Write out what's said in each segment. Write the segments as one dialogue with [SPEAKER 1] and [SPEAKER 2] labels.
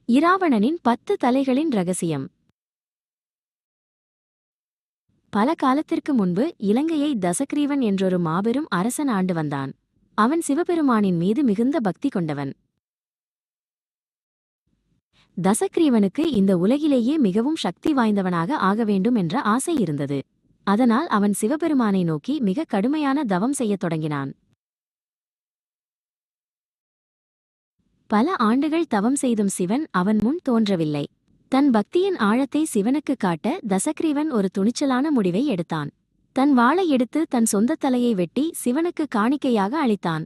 [SPEAKER 1] இராவணனின் 10 தலைகளின் ரகசியம். பல காலத்திற்கு முன்பு இலங்கையை தசக்ரீவன் என்றொரு மாபெரும் அரசன் ஆண்டு வந்தான். அவன் சிவபெருமானின் மீது மிகுந்த பக்தி கொண்டவன். தசக்ரீவனுக்கு இந்த உலகிலேயே மிகவும் சக்தி வாய்ந்தவனாக ஆக வேண்டும் என்ற ஆசை இருந்தது. அதனால் அவன் சிவபெருமானை நோக்கி மிக கடுமையான தவம் செய்யத் தொடங்கினான். பல ஆண்டுகள் தவம் செய்தும் சிவன் அவன் முன் தோன்றவில்லை. தன் பக்தியின் ஆழத்தை சிவனுக்கு காட்ட தசக்ரீவன் ஒரு துணிச்சலான முடிவை எடுத்தான். தன் வாளை எடுத்து தன் சொந்த தலையை வெட்டி சிவனுக்கு காணிக்கையாக அளித்தான்.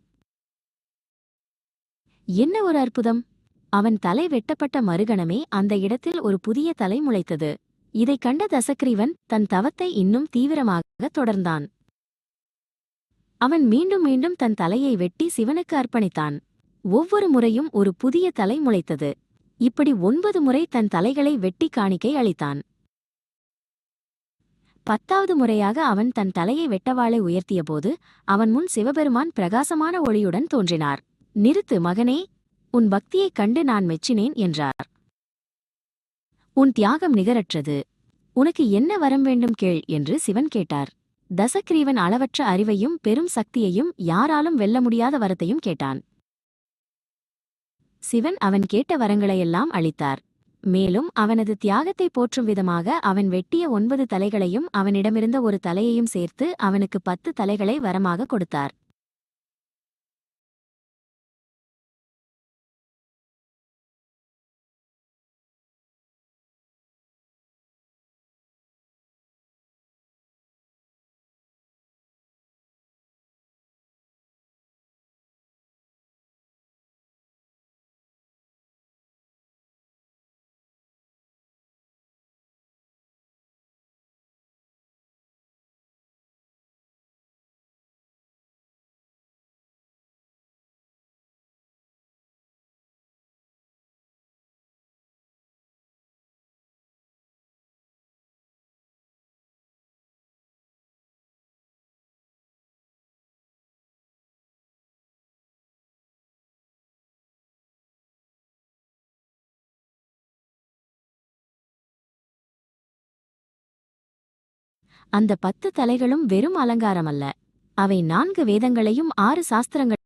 [SPEAKER 1] என்ன ஒரு அற்புதம்! அவன் தலை வெட்டப்பட்ட மறுகணமே அந்த இடத்தில் ஒரு புதிய தலை முளைத்தது. இதைக் கண்ட தசக்ரீவன் தன் தவத்தை இன்னும் தீவிரமாக தொடர்ந்தான். அவன் மீண்டும் மீண்டும் தன் தலையை வெட்டி சிவனுக்கு அர்ப்பணித்தான். ஒவ்வொரு முறையும் ஒரு புதிய தலை முளைத்தது. இப்படி 9 முறை தன் தலைகளை வெட்டி காணிக்கை அளித்தான். 10வது முறையாக அவன் தன் தலையை வெட்டவாளை உயர்த்தியபோது அவன் முன் சிவபெருமான் பிரகாசமான ஒளியுடன் தோன்றினார். "நிறுத்து மகனே, உன் பக்தியைக் கண்டு நான் மெச்சினேன்" என்றார். "உன் தியாகம் நிகரற்றது. உனக்கு என்ன வரம் வேண்டும் கேள்" என்று சிவன் கேட்டார். தசக்ரீவன் அளவற்ற அறிவையும் பெரும் சக்தியையும் யாராலும் வெல்ல முடியாத வரத்தையும் கேட்டான். சிவன் அவன் கேட்ட வரங்களையெல்லாம் அளித்தார். மேலும் அவனது தியாகத்தை போற்றும் விதமாக அவன் வெட்டிய 9 தலைகளையும் அவனிடமிருந்த ஒரு தலையையும் சேர்த்து அவனுக்கு 10 தலைகளை வரமாக கொடுத்தார். அந்த 10 தலைகளும் வெறும் அலங்காரமல்ல. அவை 4 வேதங்களையும் 6 சாஸ்திரங்கள்